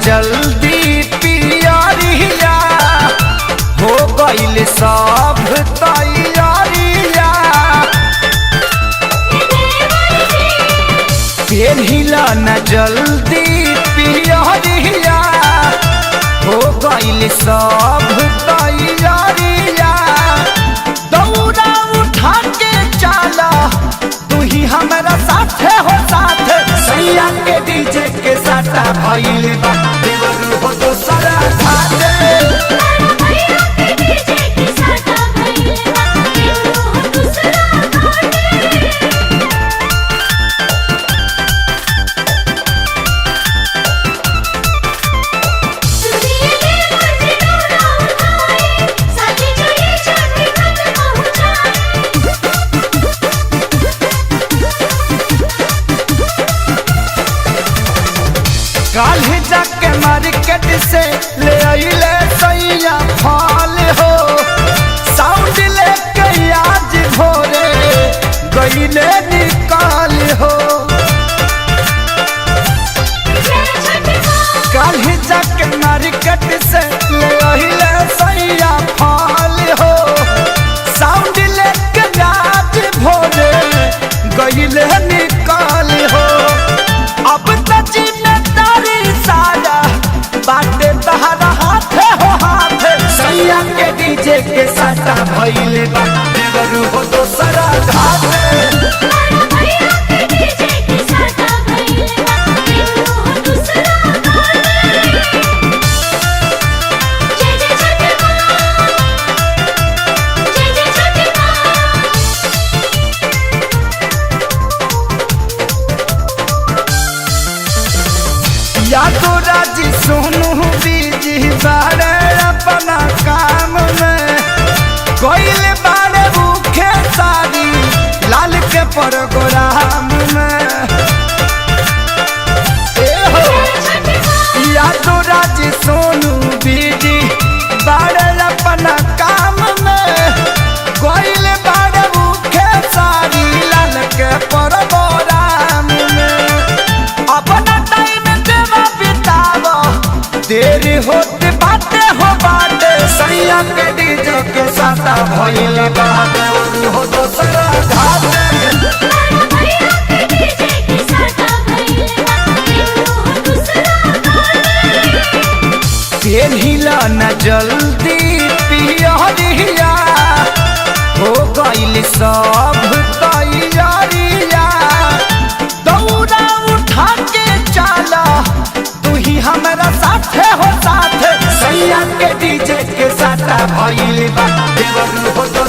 जल्दी पियरिया हो गइल सब तैयारिया पेन्हिला न जल्दी पियरिया हो गइल सब तैयारिया दौड़ा उठा के चला तू ही हमारा साथे हो साथे सैया के डीजे के साटा भइल बा देवर हो तो सारा खाते काल्हि जाके मार्केट से ले आइले सैया फल हो साउंड लेके आज भोरे गइले निकाल हो काल्हि जाके मार्केट से ले आइले सैया फल हो साउंड लेके आज भोरे गइले निकाल हो अब तजी बाटे तहरा हाथे हो हाथे सैया के डीजे के साटा भइले बा देवर हो तो सारा घाटे या तो राजी सोनू बीजी बारे अपना काम में कोइल बारे भूखे सारी लाल के प्रोग्राम में या तो राजी सोनू बीजी बारे अपना काम में कोइल बारे भूखे सारी लाल के प्रोग्राम में अपना देरी होते बाटे हो बाटे सैया के डीजे के साटा भइले बाटे हो तो सारा घाटे पेन्हिला न जल्दी पियरिया हो गइल सब तैयारिया दौड़ा उठा के चला तू ही हमारा साथे हो साथे सैया के डीजे के साटा भइल बा देवर हो तो